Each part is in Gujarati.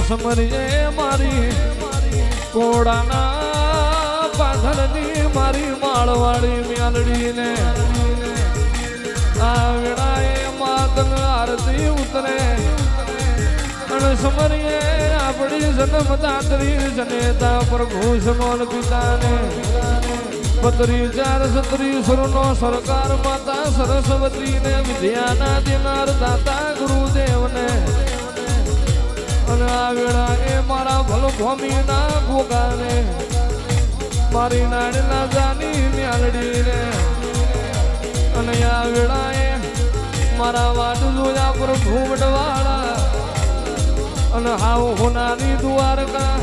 સમરીએ મારી કોડાના પાથરની મારી માળવાળી મ્યાલડીને આ વેળાએ માતન આરતી ઉતરે અને સમરીએ આપણી જન્મદાત્રી જનેતા પ્રભુ સમોલ પિતાને પતરી ચાર સત્રી સુરનો સરકાર માતા સરસ્વતી ને વિદ્યાના દેનાર દાતા ગુરુદેવને અને આ વેળા એ મારા ભલો ભૂમિના ગોગાને મારી નાડના જાની મ્યાલડીને અને આ વેળા એ મારા વાડ જોયા પ્રભુ વડવાળા અને હાવ હોનાની દ્વારકા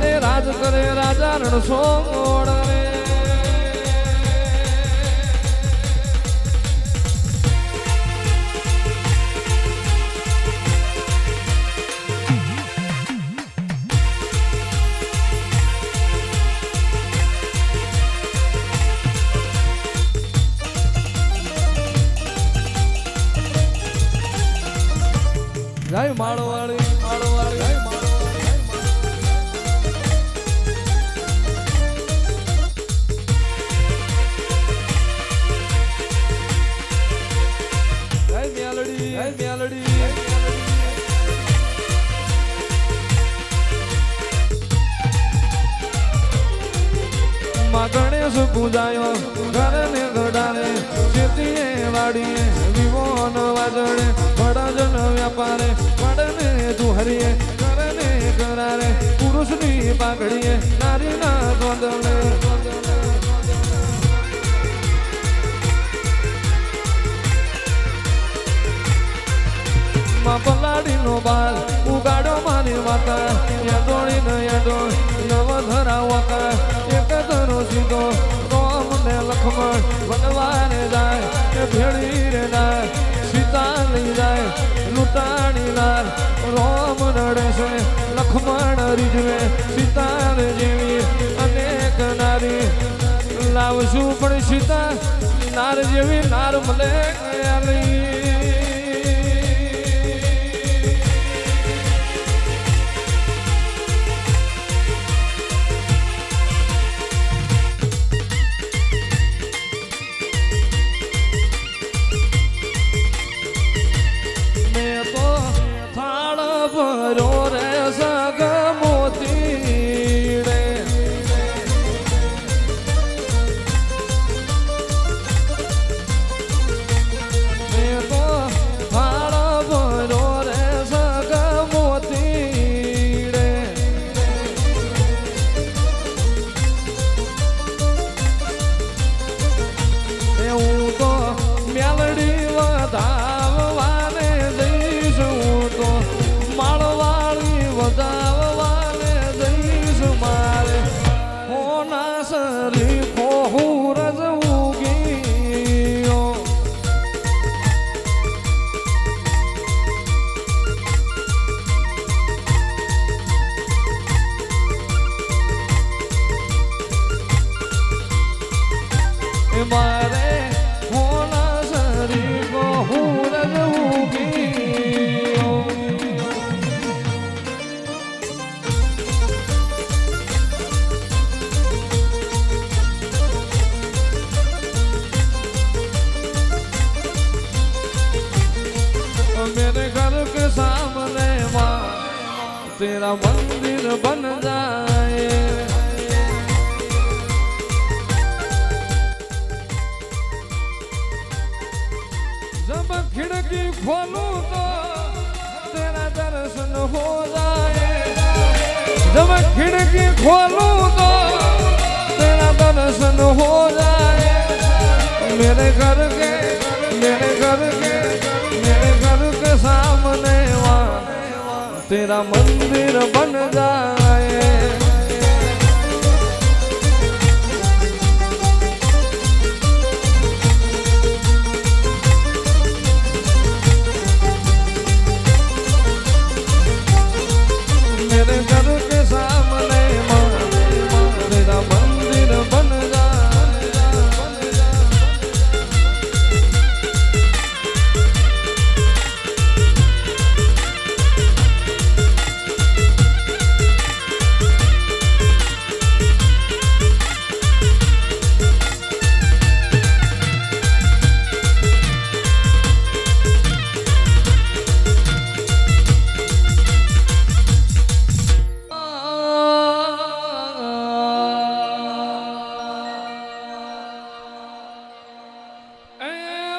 એ રાજ કરે રાજા રણસો મોડે જય માળવાળી માળવાળી જય મ્યાલડી જય મ્યાલડી માં ગણેશ પૂજાયો ઘરને ઘડારે ખેતીએ વાડીએ વિવોન વાજણે ભડજન વ્યાપારે પડને તુહરીએ કરને કરારે પુરુષની પાઘડીએ નારીના ગોંદળે માં પલાડીનો બાલ ઉગાડો મારી માતા યાદોળીને યાદો નવ ધરાવતા એક ધરો સીધો રોમ ને લખમણ વનવારે જાય કે ભેળી રે જાય સીતા લઈ જાય લૂંટાણી લાલ રોમ રડે છે લખમણ રીજવે સીતા જેવી અનેક નારી લાવશું પણ સીતા નાર જેવી નાર મળે લઈ મારે હોના સરી કો હું રજવું मेरे घर के सामने माँ तेरा मंदिर बन जाए जब खिड़की खोलूं तो तेरा दर्शन हो जाए जब खिड़की खोलूं तो तेरा दर्शन हो जाए मेरे घर के सामने वहाँ तेरा मंदिर बन जाए मेरे घर के सामने तेरा मंदिर बन जाए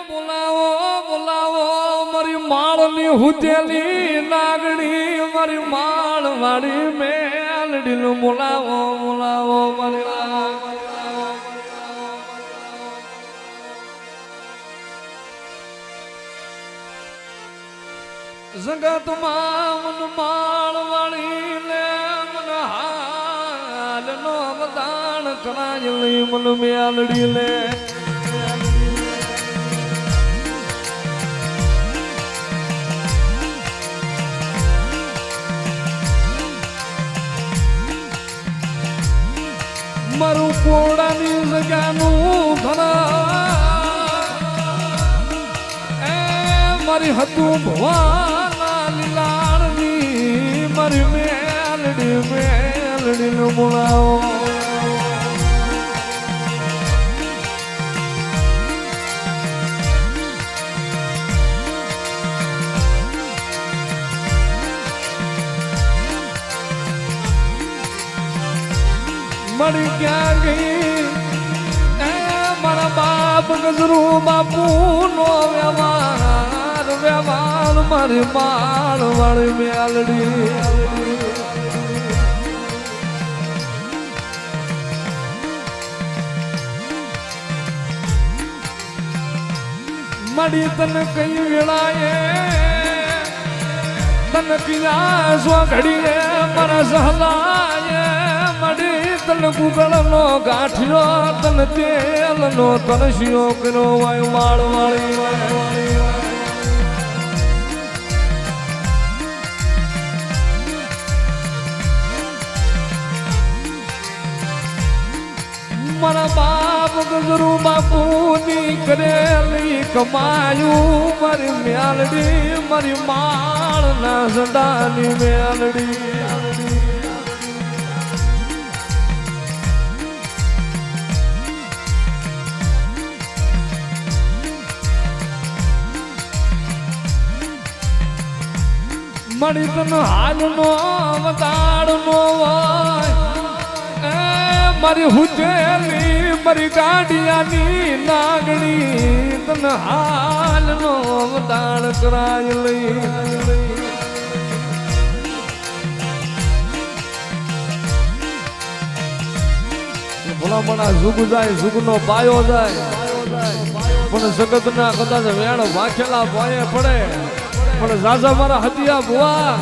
બોલાવો બોલાવો મારી માળની હુતેલી નાગણી મારી માળ વાળી મેલડીનું બોલાવો બોલાવો મારી જગતમાં મન માળ વાળી લે મન હાલ નો વદાણ કરાય લઈ મન મેલડી લે મારું પોળાની જગ્યાનું ધરા એ મારી હતું ભવાના લીલાડની મારી મેલડી નો બોલાવો મળી ક્યાં ગઈ એ મારા બાપ ગજરું બાપુ નો વ્યવહાર વ્યવહાર મારી માળ વાળી મેલડી મળી તને કઈ વેળાએ તને કિયા સ્વ ઘડીએ મારા સહલાએ મળી તન ગુગળ નો ગાંઠિયો તન તેલ નો તરસ્યો કર્યો વાય માળ વાળી મારા બાપ ગજરું બાપુ ની કરેલી કમાયું મારી મેલડી મારી માળ ના સડાની મેલડી મળી તન હાલ નો વતાડ નો મારી હુજેલી મારી ગાડિયાની નાગણી તન હાલ નો વતાડ કરાય લઈ ભલામણા જુગ જાય જુગ નો પાયો જાય પણ જગત ના કદાચ વેણ વાંખેલા પાયે પડે પણ રાજા મારા હતિયા ભુવા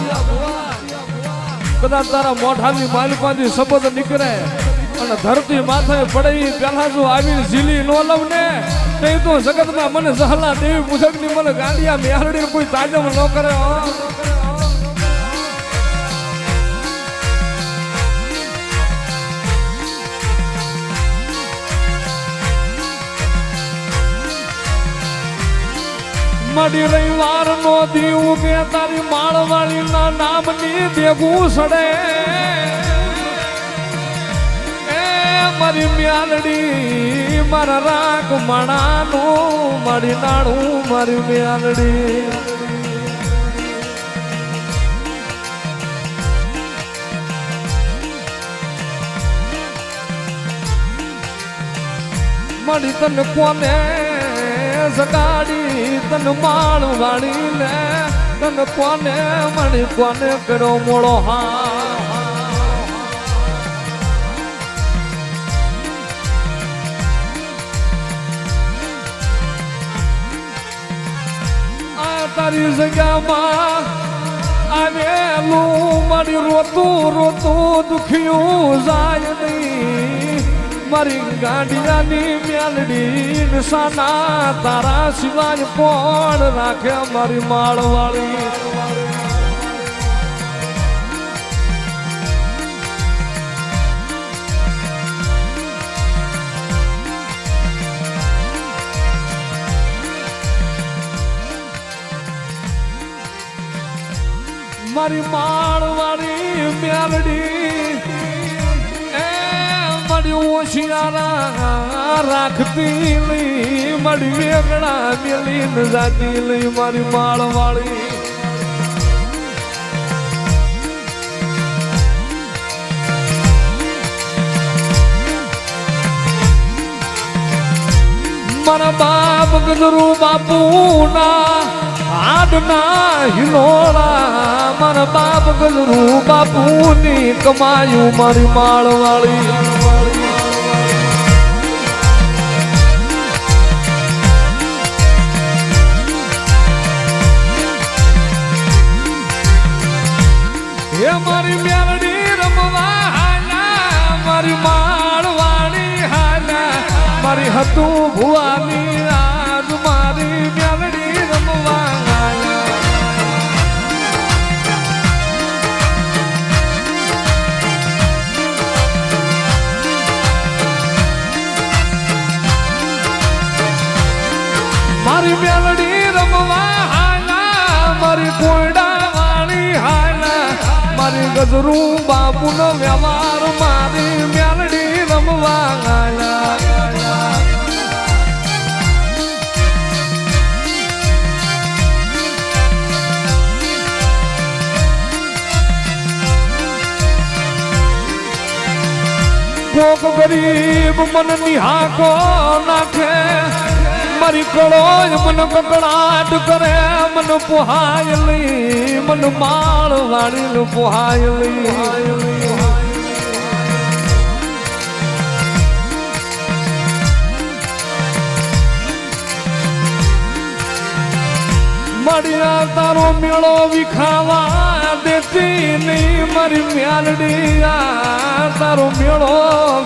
કદાચ તારા મોઢાની માલપાથી શબ્દ નીકળે અને ધરતી માથે પડે પેલા જો આવીને ઝીલી નો લવ ને નહીં તો જગતમાં મને સહલા દેવી પૂજકની મને ગાંડિયા મેહરડી કોઈ તાજમ ન કરે મળી રવિવાર નો દીવ કે તારી માળવાળી ના નામની દેવું સડે એ મારી મ્યાલડી મારા રાગ માણાનું મારી નાણું મારી મ્યાલડી મળી તને કોને સગાડી તન માળ વાળી લે તન કોને મળી કોને કરો મોળો હા આ તારી જગ્યામાં આવેલું મારી રોતું રોતું દુખ્યું જાય નહીં મારી ગાંડિયાની મેલડી નિશાના તારા સિવાય કોણ રાખે મારી માળવાળી મારી માળવાળી મેલડી મળી હોશિયારા રાખતી લઈ મળી વેગડા મેલી ન જાતી લઈ મારી માળવાળી મારા બાપ ગજરુ બાપુ ના આડના હિલોળા મારા બાપ ગજરુ બાપુ ની કમાયું મારી માળવાળી હે મારી મેલડી રમવા હાલા મારી માળવાળી હાલા મારી હતું ભુવાની આજ મારી મેલડી રમવા હાલા મારી મેલડી રમવા હાલા મારી કોયડા વાળી હાલા મારી ગજરુ બાપુ નો વ્યવહાર મારી મેલડી રમવા ગાયા કોક ગરીબ મન નિહાકો નાખે મારી કળોજ મન કકડાટ કરે મન પોહાયલી મન માળ વાળી પોહાયલી મળ્યા તારો મેળો વિખાવા દેતી નહીં મારી મ્યાલડી તારો મેળો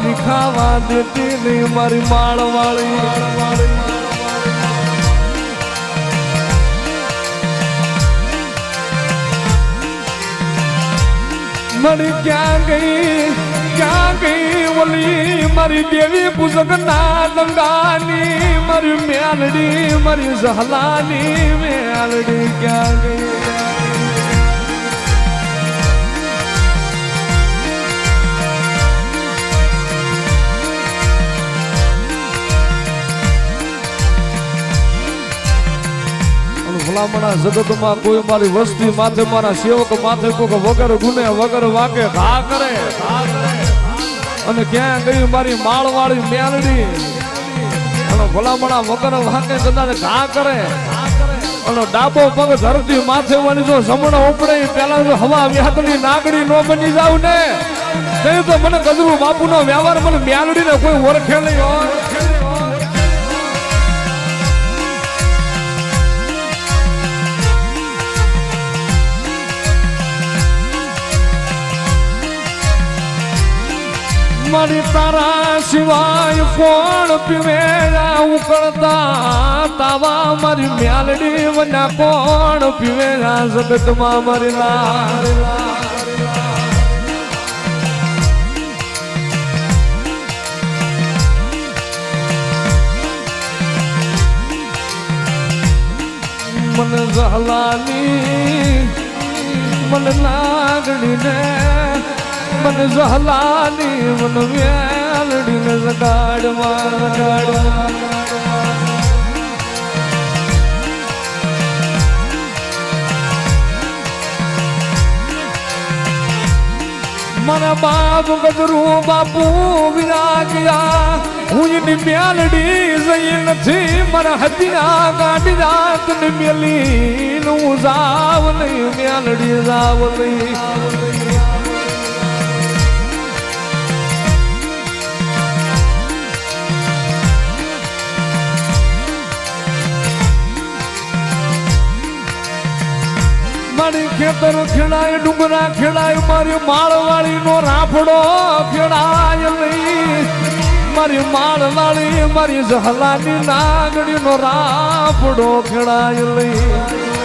વિખાવા દેતી નહીં મારી માળ વાળી મળી ક્યાં ગઈ ઓલી મારી દેવી પૂજક ના દંગાની મારી મેલડી મારી ઝહલાની મેલડી ક્યાં ગઈ ભલામણા જગતમાં કોઈ મારી વસ્તી માથે મારા સેવક માથે કોઈ વગર ગુને વગર વાકે ઘા કરે અને ક્યાં ગઈ મારી માળવાળી મેલડી અને ભલામણા વગર વાકે કદાચ ઘા કરે અને ડાબો પગ ધરતી માથે વાળી જો જમણો ઉપડે પેલા જો હવા વ્યાતની નાગડી નો બની જાવ ને તો મને ગજરુ બાપુનો વ્યવહાર મને મેલડી ને કોઈ ઓળખે નહીં હોય મારી તારા સિવાય કોણ પીવેલા ઉકળતા તાવા મારી મ્યાલડી વના કોણ પીવેલા જગતમાં મારી મને ઝહલાની મને લાગણી ને મન ઝહલાની મન મેલડી ને જગાડવા મારા બાપ ગજરુ બાપુ વિરાગ્યા હું એની મેલડી જઈ નથી મારા હદિયા ગાડી રાત ને મેલી નું જાવ નહીં મેલડી જાવ નહીં મારી ખેતર ખેડાય ડુંગરા ખેડાય મારી માળવાળી નો રાફડો ખેડાય નહીં મારી માળવાળી મારી ઝહલાની નાગડી નો રાફડો ખેડાય નહીં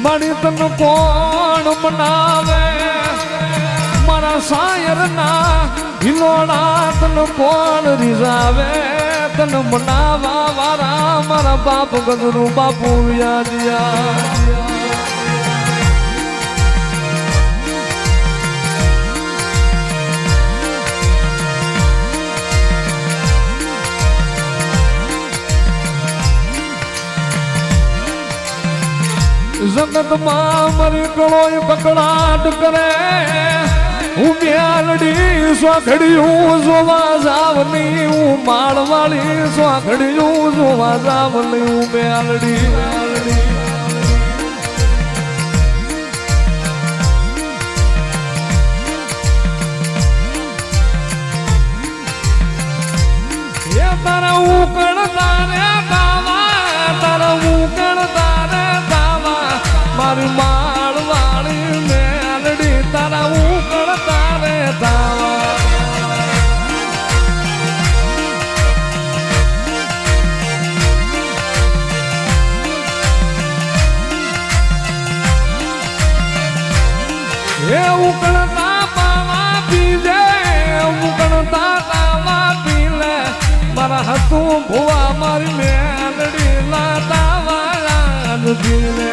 મારી તન કોણ મનાવે મારા શાયર ના હિલોડા તન કોણ રીઝાવે તન મનાવા વાળા મારા બાપ ગજરુ બાપુ યાદિયા જગતમાં મારી ગળોય બકડાટ કરે હું મ્યાલડી સ્વાઘડિયું જોવા જાવની હું માળવાળી સ્વાઘડિયું જોવા જાવની હું મ્યાલડી તારા ઉકળ તારે દાવા તારા ઉકળ તારે દાવા મારી માળવાળી મેલડી તારા ઉકળ તારે દાવા એ ઉકળતા પાવા પીજે ઉકળતા દાવા પીલે મારા હતું ભુવા મારી મેલડી લાતા વાળા દિલે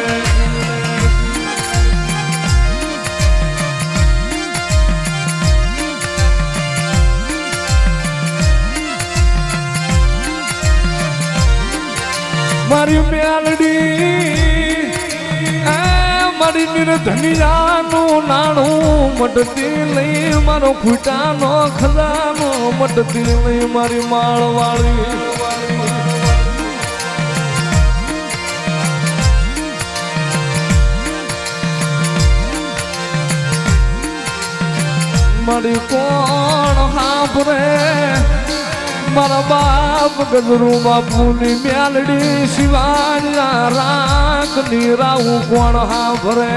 મારી મેલડી મારી નિર્ધનિયાનું નાણું મટતી લઈ મારો ખૂટાનો ખજાનો મટતી લઈ મારી માળવાળી મારી કોણ હાંભરે મારા બાપ ગજરું બાપુની મેલડી શિવાજ્યા રાગની રાવું કોણ હાંભરે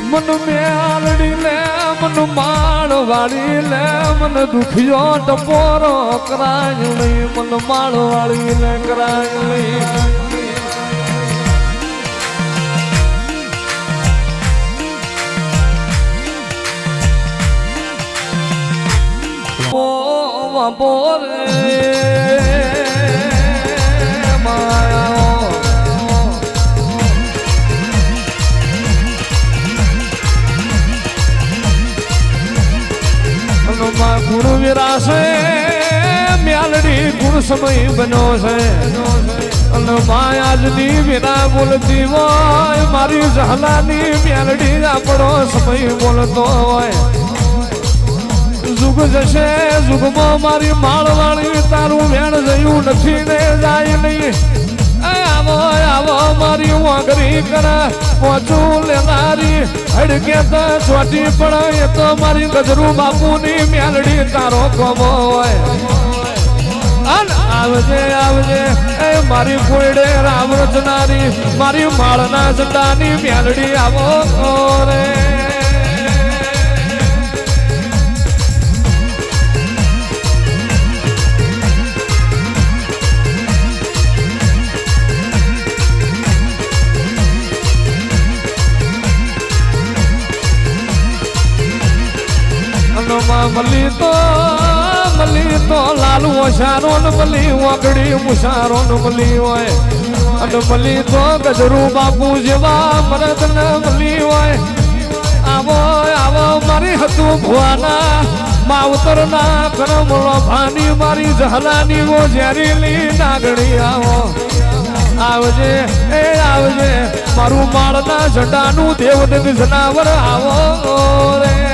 મન મેલડી લે મન માળવાળી લે મન દુખિયો ટપોરો કરાય નહીં મન માળવાળી લે કરાય નહીં બોરે માયા ગુરુ વિરાશે મ્યાલડી ગુરુ સમય બન્યો છે અને માયાજની વિના બોલતી હોય મારી જહલાની મ્યાલડી આપણો સમય બોલતો હોય જુગ જશે જુગમાં મારી માળવાળી તારું વેણ જયું નથી ને જાય નહીં આવો આવો મારી વાંગરી કરા પહોંચું લેનારી હડકે તો ચોટી પણ એ તો મારી ગજરું બાપુની મેલડી તારો કમો હોય આવજે આવજે એ મારી કોયડે રામ રચનારી મારી માળના ઝંડાની મેલડી આવો રે મલી તો લાલુ ઓશારો ને મલી વાકડી મુશારો ને મલી હોય અને મલી તો ગજરું બાપુ જેવા મરદ ને મલી હોય આવો આવો મારી હતું ભુવાના માવતર ના કરમળો ભાની મારી જહલાની વો ઝેરીલી નાગણી આવો આવજે એ આવજે મારું માળના ઝંડાનું દેવદત્ત જનાવર આવો રે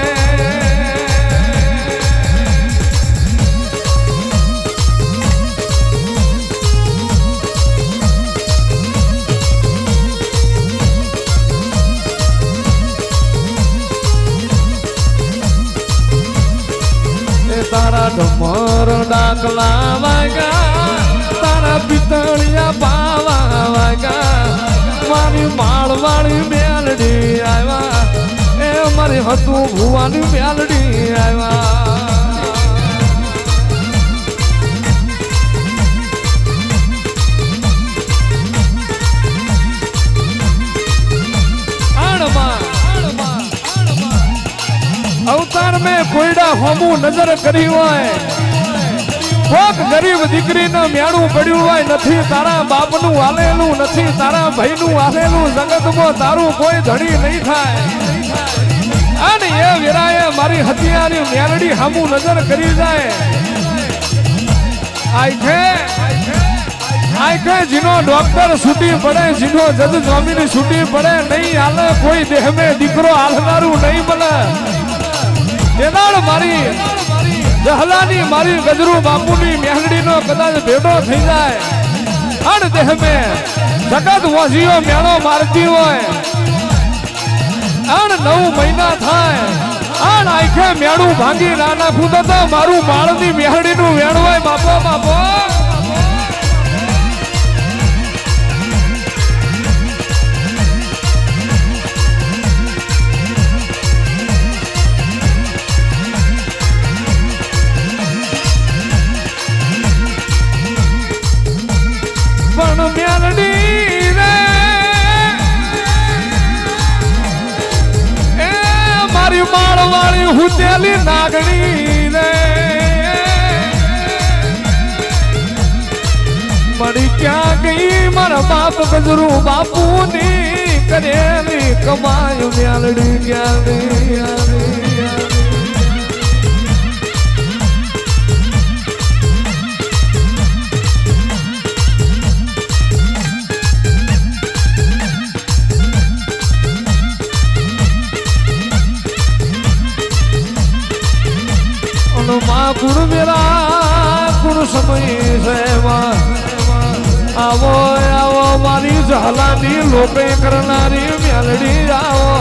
તારા ઢમર ડાકલા વાગ્યા તારા પિતળિયા પાવા વાગ્યા મારી માળવાળી મેલડી આવ્યા એ મારી હતું ભુવાની મેલડી આવ્યા અવતાર મેં કોઈડા હોમું નજર કરી હોય કોક ગરીબ દીકરીને મેળું પડ્યું હોય નથી તારા બાપનું આલેલું નથી તારા ભાઈનું આલેલું જગતમાં તારું કોઈ ધણી નહીં થાય અને એ વિરાએ મારી હથિયારી મેલડી હામું નજર કરી જાય આખે જીનો ડોક્ટર છૂટી પડે જીનો જજ સ્વામીની છૂટી પડે નહીં હાલે કોઈ દેહ મેં દીકરો હાલનારું નહીં મળે તેનાળ મારી જહલાની મારી ગજરુ બાપુની મેહડીનો કદાચ ભેડો થઈ જાય અણ દેહ મેં જગત વાજીઓ મેળો મારતી હોય અણ 9 મહિના થાય અણ આખે મેળું ભાંગી ના નાખું તો મારું માળની મેહડીનું વેણવાય બાપો બાપો હુતેલી નાગણી રે મળી ક્યાં ગઈ મારા બાપ ગજરુ બાપુની કરેલી કમાયું મ્યાલડી ક્યાં ગુણ મેરા ગુણ સમય સેવા આવો આવો મારી જહલાની લોપે કરનારી મેલડી આવો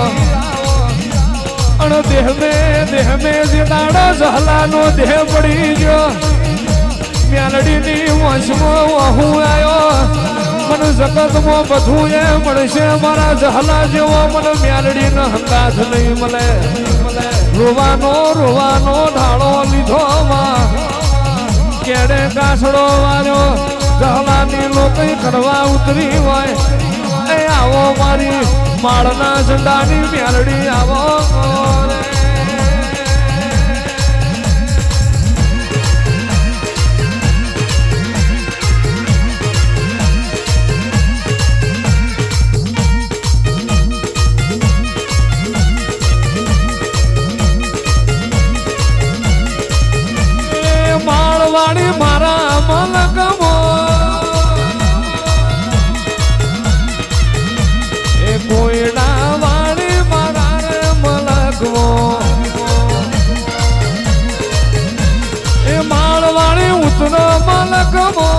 અણ દેહ મે જે દાડો જહલાનો દેહ પડી ગયો મેલડીની વંશમાં હું આવ્યો મને જગતમાં બધું એ મળશે મારા જહલા જેવો મને મેલડી ન હંગાથ નહીં મળે રોવાનો ઢાળો લીધો માં કેડે કાસડો વાળ્યો જહલાની લોકઈ કરવા ઉતરી હોય એ આવો મારી માળના ઝંડાની મેલડી આવો મારા મલકમો એ કોયડા વાળી મારા મલકમો એ માળવાળી ઉતરો મલકમો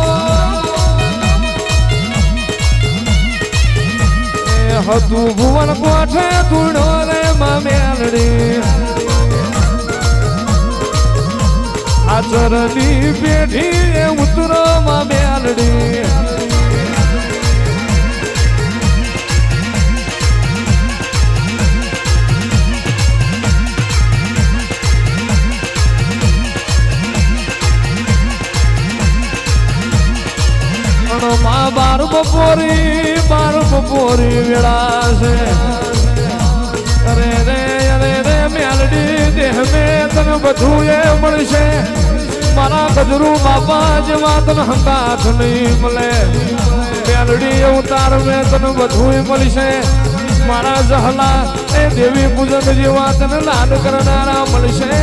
એ હતું ભુવન કોઠે ધૂળો રે મેલડી આચરની પેઢી એ ઉતરો માં મેલડી માં બાર બપોરી વેળા છે અરે રે મેલડી દેહ મે તને બધું એ મળશે મારા ગજરુ બાપા જેવા તને હંગાથ નહીં મળે મેલડી અવતાર મેં તને બધું મળશે મારા જહલા એ દેવી પૂજક જેવા તને લાડ કરનારા મળશે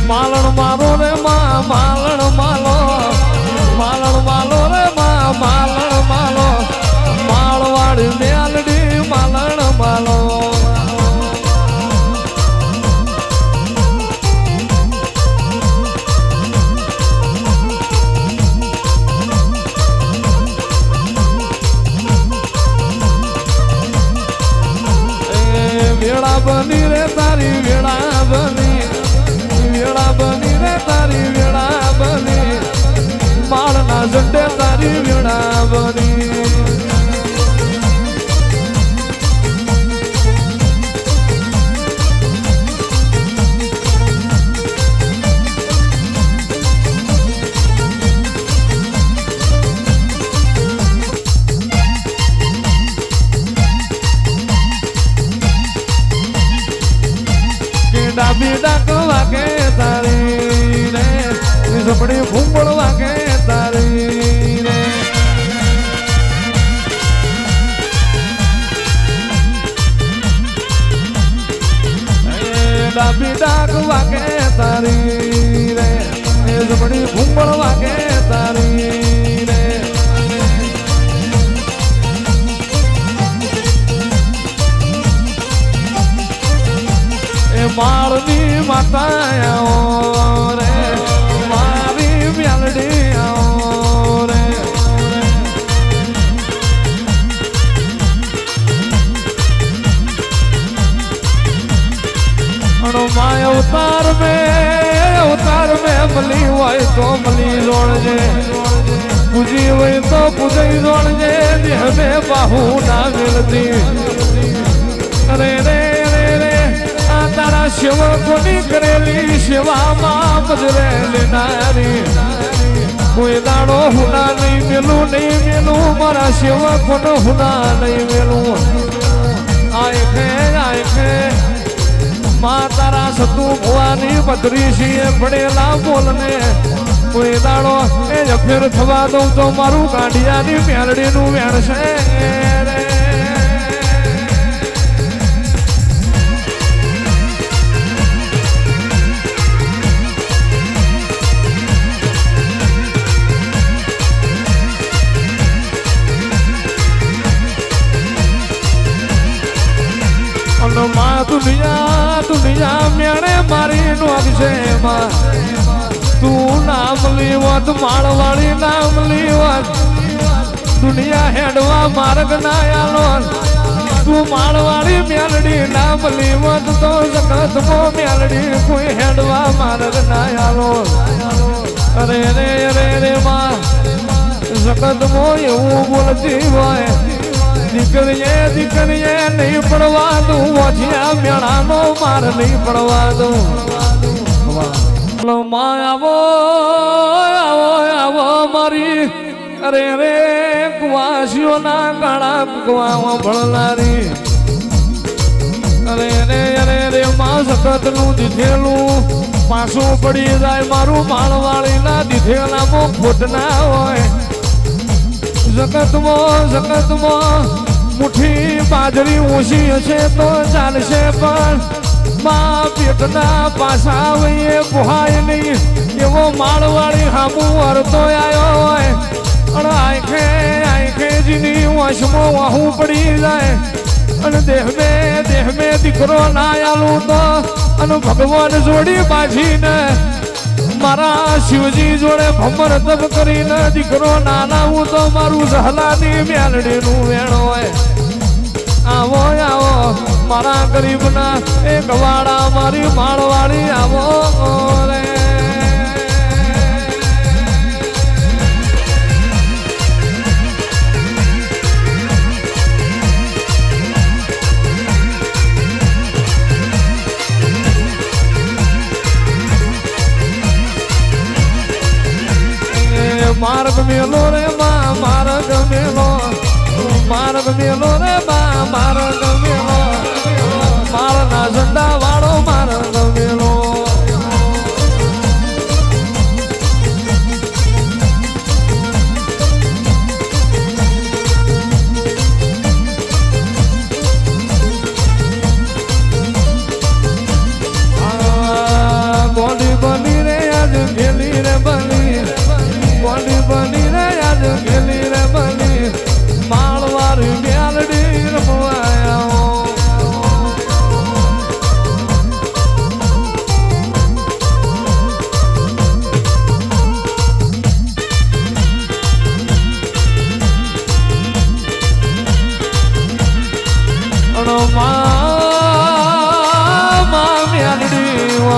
માલણ મારો રે માલણ માલો રે માલણ માલો માળવાડી મેલડી માલણ માલો વેળા બની રે તારી વેળા બની રે તારી ભૂંગળ વાગે તારી રે ડાબી ડાક વાગે તારી રે એ જમણી ભૂંગળ વાગે તારી રે માળની માતા રે મારી મ્યાલડી રે માય અવતાર મે મળી હોય તો મળી જોડજે પૂજી હોય તો પૂજઈ જોડજે દેહ મે બાહુ ના મિલતી રે રે તારા સેવકોની કરેલી સેવામાં બજરેલી નારી કોઈ દાડો હુના નહીં મેલું મારા સેવકોનો હુના નહીં મેલું આયખે માં તારા સતુ ભુવાની બદરી છીએ પડેલા બોલને કોઈ દાડો એ જફેર થવા દઉં તો મારું ગાંડિયાની મેરડીનું વેણ છે રે દુનિયા મેળે મારી નોગ છે તું નામ લીવત માળવાળી નામ લીવત દુનિયા હેડવા માર્ગ ના આલો તું માળવાળી મેલડી નામ લીવત તો જગત મો મેલડી કોઈ હેડવા માર્ગ ના આલો અરે રે રે રે માં જગત મો એવું બોલતી હોય દીકરીએ નહીં પડવા દઉં વજ્યા મેળાનો માર નહીં પડવા દઉં આવો મારી અરે રે કુવાસીઓના કાળા કુવા ભણનારી અરે રે માં સખતનું દીધેલું પાછું પડી જાય મારું માળવાળીના દીધેલામાં ખોટ ના હોય જગતમાં મુઠ્ઠી બાજરી ઓછી હશે તો ચાલશે પણ માં પેટના પાછા આવીએ પોહાય નહીં એવો માળવાળી હામું વરતો આવ્યો હોય અને આંખે જીની વશમાં વાહું પડી જાય અને દેહ મેં દીકરો ના આલું તો અને ભગવાન જોડી બાજીને મારા શિવજી જોડે ભમર તપ કરીને દીકરો ના લાવું તો મારું ઝહલાની મેલડીનું વેણ હોય આવો મારા ગરીબના એ ગવાડા મારી માળવાળી આવો રે માર્ગ મેલો રે માં માર્ગ મેલો રે માં માર્ગ મેલો મારના ઝંડા વાળો માર્ગ મેલો ગોડી બની રે આજ ગેલી રે બની ગોડી બની રે આજ ગેલી રે બની માળવાળી મેલડી રમવાયા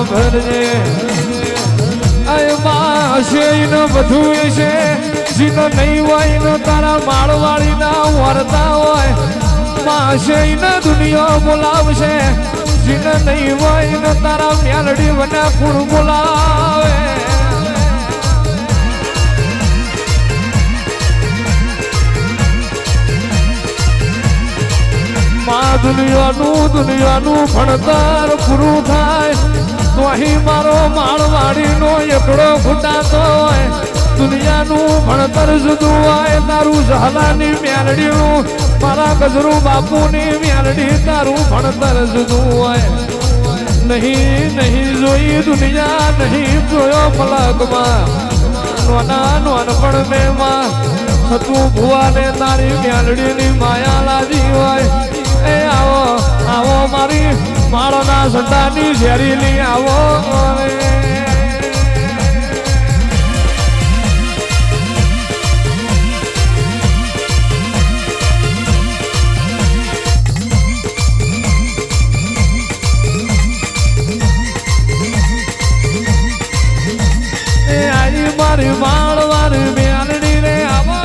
ભરજે બધું છે જીનો નહીં હોય ને તારા માળવાળી ના વરતા હોય માશે ને દુનિયા બોલાવશે જીને નહીં હોય ને તારા મેલડી વના કુળ બોલાવે માં દુનિયાનું ભણતર પૂરું થાય તો અહીં મારો માળવાડીનો એકડો ઘૂંટાતો હોય દુનિયાનું ભણતર જુદું હોય તારું ઝાલાની મેલડીનું મારા ગજરું બાપુની મેલડી તારું ભણતર જુદું હોય નહીં જોઈ દુનિયા નહીં જોયો પલકમાં નોના નોનપણ મેમાં થતું ભુવાને તારી મેલડીની માયા લાજી હોય એ આવો આવો મારી માળના સંડાની ઝેરીલી આવો મારી માળવાની મેલડી રે આવો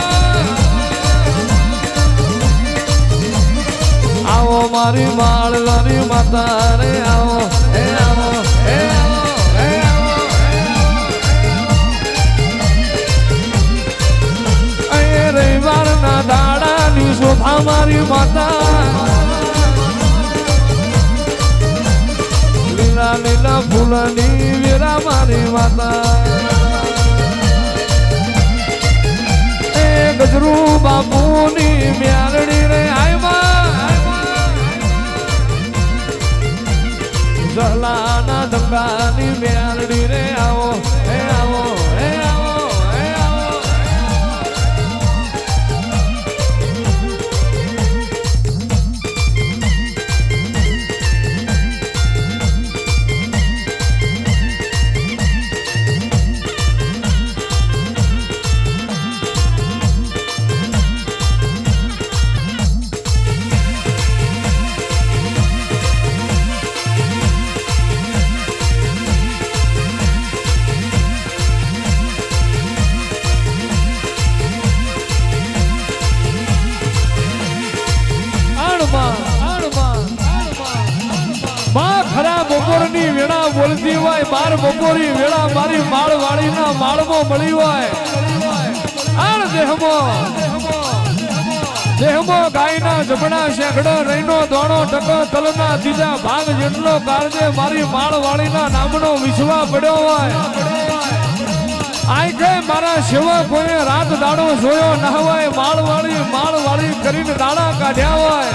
આવો મારી માળવાની માતા રે આવો એ આવો એ આવો એ આવો એ રવિવારના દાડાની શોભા મારી માતા લીલા લીલા ફૂલની વેરા મારી માતા ગજરું બાપુની મ્યાલડી રે ઝલાના ડંગાની મ્યાલડી રે આવો એ આવો એ આવો એ આવો બપોરની વેળા બોલતી હોય બાર બપોરી વેળા મારી માળવાળીના માળમાં મળી હોય આણ દેહમો ગાયના જબડા શેકડો રહીનો દોણો ટકો તલના ત્રીજા ભાગ જેટલો કાળજે મારી માળવાળીના નામનો વિશ્વા પડ્યો હોય આંખે મારા સેવા કોઈ રાત દાડો જોયો ના હોય માળવાળી કરીને દાડા કાઢ્યા હોય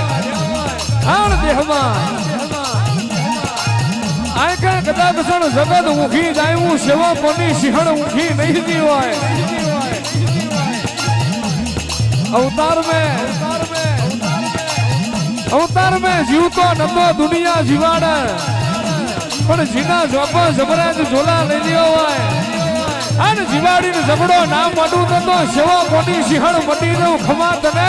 આણ દેહમાં આંખે કદાચ જગત ઊંઘી જાય હું સેવા કોની સિંહણ ઊંઘી નહીં દી હોય અવતાર में જીવતો નતો દુનિયા જીવાડે પણ જીના જોપો જબરાજ ઝોલા લઈ લ્યો હોય અને જીવાડીને ઝબડો નામ મોટું નતો સેવા કોની સિંહણ મટી દઉં ખમા તને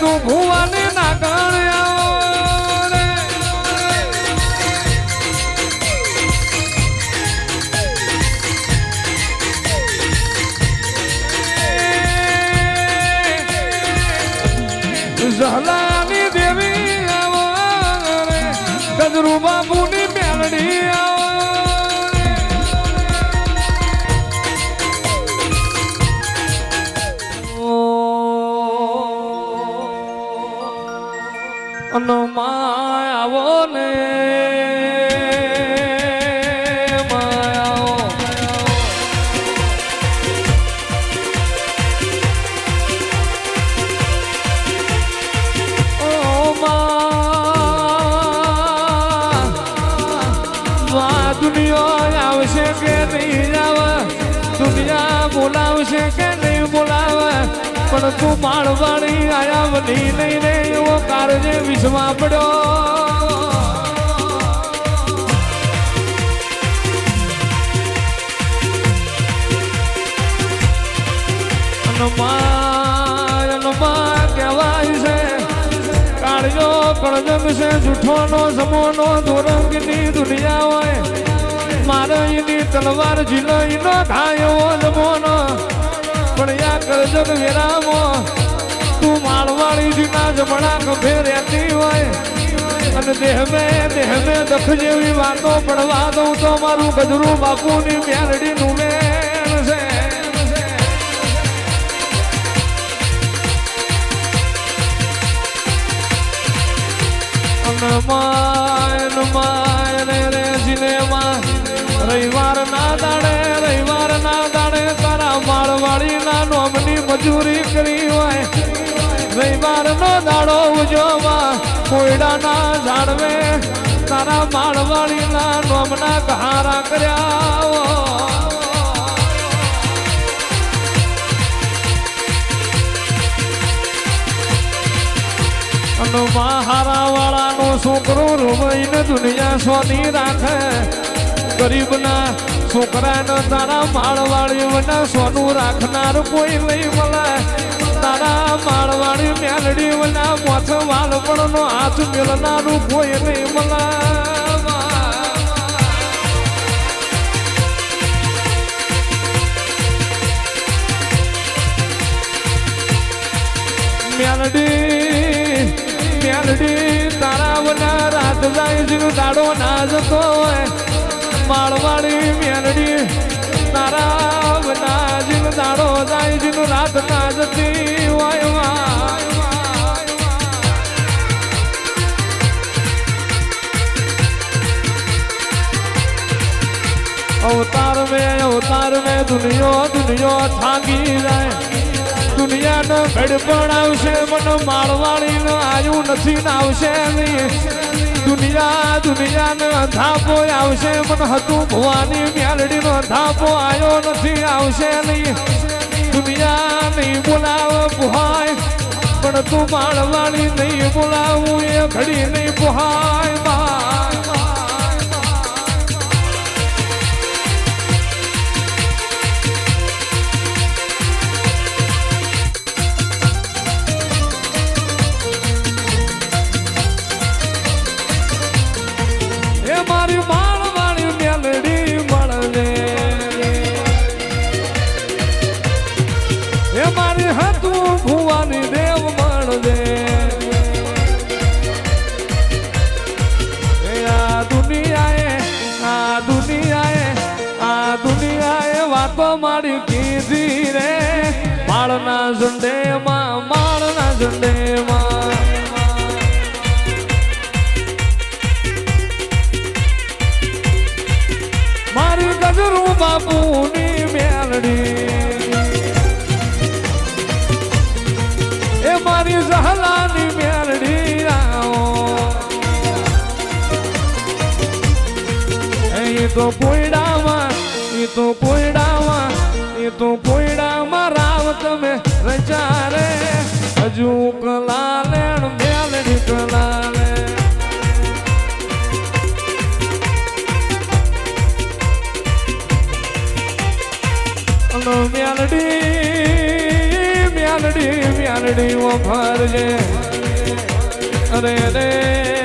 તું ભુવાની ના ગણ્યા ઝહલાની દેવી આવો રે ગજરુ બાપુની મેલડી આવો માયાવો ને માયાવો ઓ મા દુનિયા આવશે કે નહીં આવે દુનિયા બોલાવશે કે નહીં બોલાવે પણ તું માળવાળી આયા વધી નહીં રે એવો કારજે વિશ્વા પડ્યો અનમાં કહેવાય છે કાળજો કળજગ છે જૂઠોનો સમોનો દોરંગની દુનિયા હોય મારે એની તલવાર ઝીલો એનો થાય એવો જમોનો પણ યા કરજગ વેરામો તું માળવાળી જીના જમણા ખભે રહેતી હોય અને દેહ મેં દખ જેવી વાતો પડવા દઉં તો મારું ગજરું બાપુની મેલડી નું મેળ છે માય રે સિનેમા રવિવાર ના દાડે તારા માળવાળી ના નોમની મજૂરી કરી હોય રવિવાર નો દાડો ઉજવવા કોયડા ના ઝાડવે તારા માળવાળી ના નોમના કહારા કર્યા હારા વાળા નો છોકરો રોવાઈને દુનિયા સોની રાખે ગરીબના છોકરાને તારા માળવાળી વના સોનું રાખનાર કોઈ નહીં મળે તારા માળવાળી મેલડી વના મોથ વાલપણનો હાથ મેળનારું કોઈ નહીં મળે મેલડી તારા વના રાત જાય દાડો ના જતો હોય માળવાળી મેલડી તારા વના દાડો જાય રાત ના જતી હોય અવતાર મેં દુનિયો થાકી જાય દુનિયાનો ઘડપણ આવશે મને માળવાળી નો આવ્યું નથી ને આવશે નહીં દુનિયાનો અંધાપો આવશે મને હતું ભવાની મેલડી નો અંધાપો આવ્યો નથી આવશે નહીં દુનિયા નહીં બોલાવે પોહાય પણ તું માળવાળી નહીં બોલાવું એ ઘડી નહીં પોહાય ભુવાની દેવ મળે આ દુનિયાએ વાતો મારી કીધી રે માળના ઝંડેમાં મારી ગજરું બાપુની મેલડી મારી ઝહલાની મેલડી આવો એ તો પોયડામાં રાવ તમે રચા રે હજુ કલાલે મેલડી કલાલે મેલડી વફારજે અરે